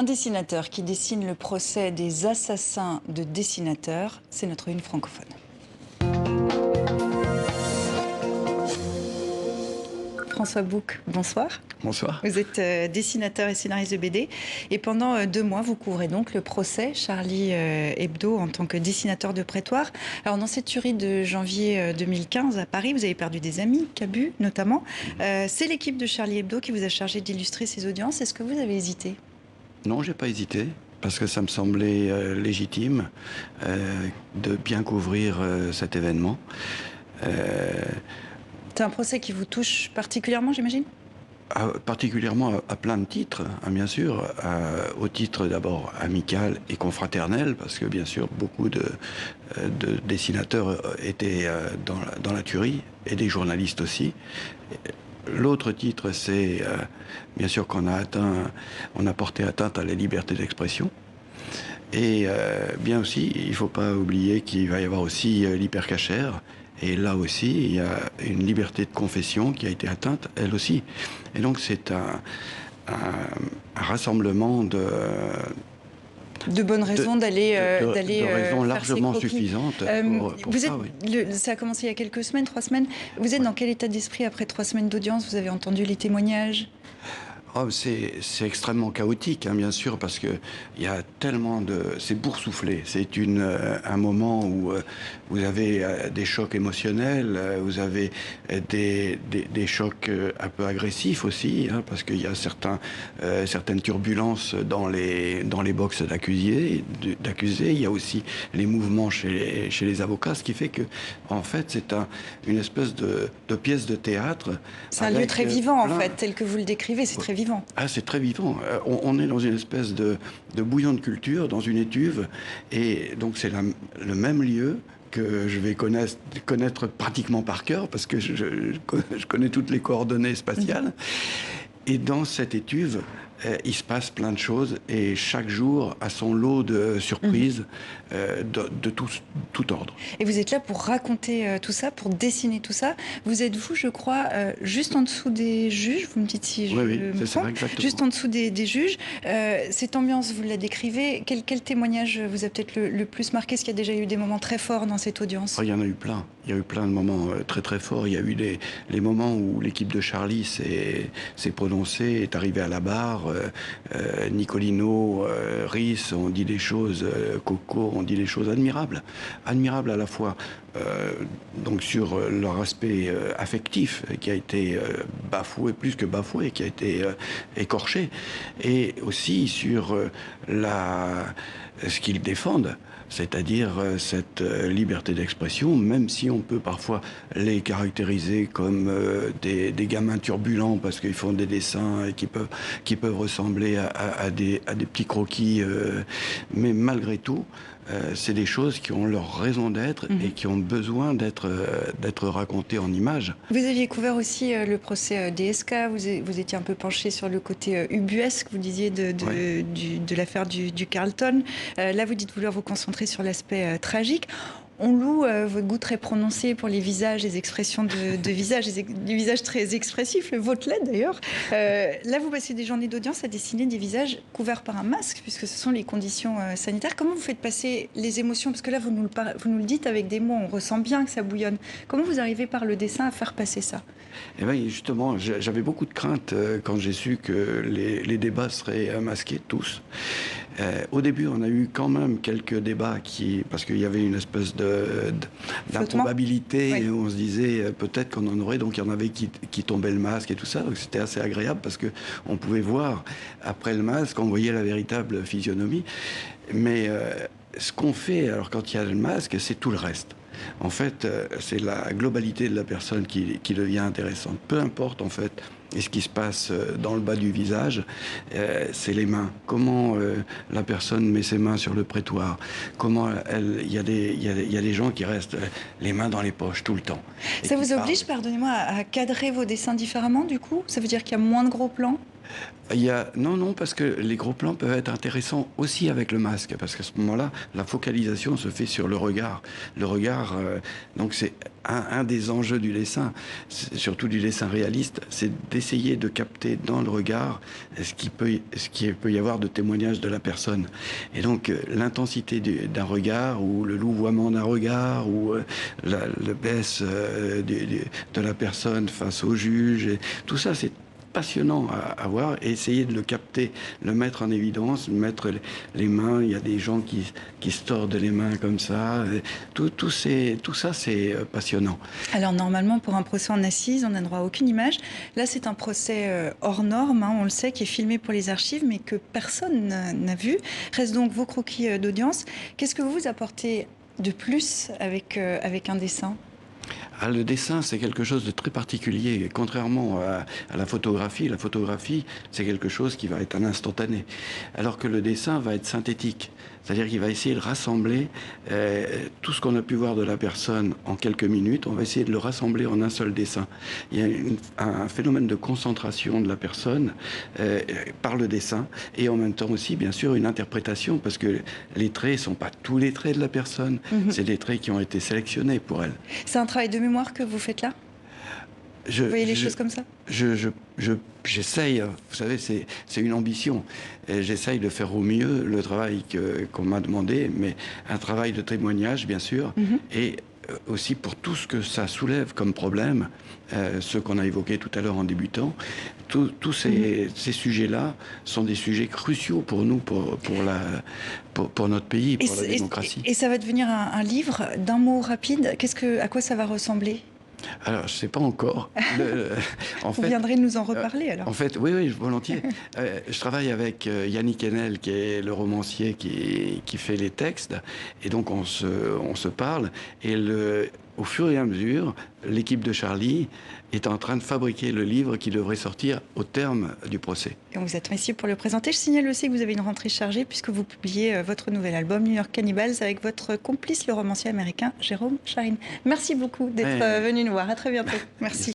Un dessinateur qui dessine le procès des assassins de dessinateurs, c'est notre une francophone. François Bouc, bonsoir. Bonsoir. Vous êtes dessinateur et scénariste de BD. Et pendant 2 mois, vous couvrez donc le procès Charlie Hebdo en tant que dessinateur de prétoire. Alors, dans cette tuerie de janvier 2015 à Paris, vous avez perdu des amis, Cabu notamment. C'est l'équipe de Charlie Hebdo qui vous a chargé d'illustrer ces audiences. Est-ce que vous avez hésité ? Non, j'ai pas hésité, parce que ça me semblait légitime de bien couvrir cet événement. C'est un procès qui vous touche particulièrement, j'imagine ? Particulièrement à plein de titres, hein, bien sûr. Au titre d'abord amical et confraternel, parce que bien sûr beaucoup de dessinateurs étaient dans la tuerie, et des journalistes aussi. L'autre titre, c'est bien sûr qu'on a porté atteinte à la liberté d'expression. Et bien aussi, il ne faut pas oublier qu'il va y avoir aussi l'hypercachère. Et là aussi, il y a une liberté de confession qui a été atteinte, elle aussi. Et donc c'est un rassemblement de bonnes raisons d'aller de raisons faire largement ces croquis. suffisantes pour vous ça, êtes, oui. ça a commencé il y a quelques semaines, 3 semaines. Vous êtes dans quel état d'esprit après 3 semaines d'audience? Vous avez entendu les témoignages? Oh, c'est extrêmement chaotique, hein, bien sûr, parce que il y a tellement de... C'est boursouflé. C'est un moment où vous avez des chocs émotionnels, vous avez des chocs un peu agressifs aussi, hein, parce qu'il y a certaines turbulences dans les box d'accusés. Il y a aussi les mouvements chez les avocats, ce qui fait que, en fait, c'est une espèce de pièce de théâtre. C'est un lieu très vivant, en fait, tel que vous le décrivez. C'est très vivant. Ah, c'est très vivant. On est dans une espèce de bouillon de culture, dans une étuve, et donc c'est le même lieu que je vais connaître pratiquement par cœur, parce que je connais toutes les coordonnées spatiales. Et dans cette étuve, il se passe plein de choses, et chaque jour a son lot de surprises de tout ordre. Et vous êtes là pour raconter tout ça, pour dessiner tout ça. Vous êtes, je crois, juste en dessous des juges. Vous me dites si je me trompe. Juste en dessous des juges. Cette ambiance, vous la décrivez. Quel témoignage vous a peut-être le plus marqué? Est-ce qu'il y a déjà eu des moments très forts dans cette audience? Il y en a eu plein. Il y a eu plein de moments très très forts. Il y a eu les moments où l'équipe de Charlie s'est prononcée, est arrivée à la barre. Nicolino, Rhys ont dit des choses, Coco ont dit des choses admirables. Admirables à la fois donc sur leur aspect affectif qui a été bafoué, plus que bafoué, qui a été écorché, et aussi sur ce qu'ils défendent, c'est-à-dire cette liberté d'expression, même si on peut parfois les caractériser comme des gamins turbulents parce qu'ils font des dessins et qui peuvent ressembler à des petits croquis, mais malgré tout, c'est des choses qui ont leur raison d'être et qui ont besoin d'être racontées en images. Vous aviez couvert aussi le procès DSK, vous étiez un peu penché sur le côté ubuesque, vous disiez, de l'affaire du Carlton. Là, vous dites vouloir vous concentrer sur l'aspect tragique. On loue votre goût très prononcé pour les visages, les expressions de visages, des visages très expressifs, le vôtre l'est d'ailleurs. Là, vous passez des journées d'audience à dessiner des visages couverts par un masque, puisque ce sont les conditions sanitaires. Comment vous faites passer les émotions? Parce que là, vous nous le dites avec des mots, on ressent bien que ça bouillonne. Comment vous arrivez par le dessin à faire passer ça? Eh bien, justement, j'avais beaucoup de craintes quand j'ai su que les débats seraient masqués, tous. Au début, on a eu quand même quelques débats parce qu'il y avait une espèce d'improbabilité, oui. Où on se disait peut-être qu'on en aurait, donc il y en avait qui tombaient le masque et tout ça, donc c'était assez agréable parce qu'on pouvait voir, après le masque, on voyait la véritable physionomie. Mais ce qu'on fait, alors quand il y a le masque, c'est tout le reste. En fait, c'est la globalité de la personne qui devient intéressante. Peu importe, en fait, ce qui se passe dans le bas du visage, c'est les mains. Comment la personne met ses mains sur le prétoire. Comment il y a des gens qui restent les mains dans les poches tout le temps. Ça vous oblige, pardonnez-moi, à cadrer vos dessins différemment, du coup? Ça veut dire qu'il y a moins de gros plans? Non, parce que les gros plans peuvent être intéressants aussi avec le masque, parce qu'à ce moment-là, la focalisation se fait sur le regard. Le regard, donc c'est un des enjeux du dessin, surtout du dessin réaliste, c'est d'essayer de capter dans le regard ce qu'il peut y avoir de témoignage de la personne. Et donc l'intensité d'un regard, ou le louvoiement d'un regard, ou le baisse de la personne face au juge, et tout ça, c'est passionnant à voir, et essayer de le capter, le mettre en évidence, mettre les mains. Il y a des gens qui se tordent les mains comme ça. Tout ça, c'est passionnant. Alors normalement, pour un procès en assises, on n'a droit à aucune image. Là, c'est un procès hors norme, hein, on le sait, qui est filmé pour les archives, mais que personne n'a vu. Reste donc vos croquis d'audience. Qu'est-ce que vous apportez de plus avec un dessin ? Ah, le dessin, c'est quelque chose de très particulier. Contrairement à la photographie, c'est quelque chose qui va être un instantané. Alors que le dessin va être synthétique. C'est-à-dire qu'il va essayer de rassembler tout ce qu'on a pu voir de la personne en quelques minutes. On va essayer de le rassembler en un seul dessin. Il y a un phénomène de concentration de la personne par le dessin, et en même temps aussi, bien sûr, une interprétation, parce que les traits ne sont pas tous les traits de la personne. C'est des traits qui ont été sélectionnés pour elle. C'est un travail de mémoire que vous faites là ? Vous voyez les choses comme ça ? J'essaye, vous savez, c'est une ambition. J'essaye de faire au mieux le travail qu'on m'a demandé, mais un travail de témoignage, bien sûr, et aussi pour tout ce que ça soulève comme problème, ce qu'on a évoqué tout à l'heure en débutant. Tous ces sujets-là sont des sujets cruciaux pour nous, pour notre pays, pour la démocratie. Et ça va devenir un livre d'un mot rapide. À quoi ça va ressembler ? Alors, je ne sais pas encore. Vous viendrez nous en reparler, alors. En fait, oui, volontiers. Je travaille avec Yannick Enel, qui est le romancier qui fait les textes. Et donc, on se parle. Et au fur et à mesure, l'équipe de Charlie est en train de fabriquer le livre qui devrait sortir au terme du procès. Et on vous attend ici pour le présenter. Je signale aussi que vous avez une rentrée chargée, puisque vous publiez votre nouvel album, New York Cannibals, avec votre complice, le romancier américain Jérôme Charine. Merci beaucoup d'être venu nous voir. À très bientôt. Merci.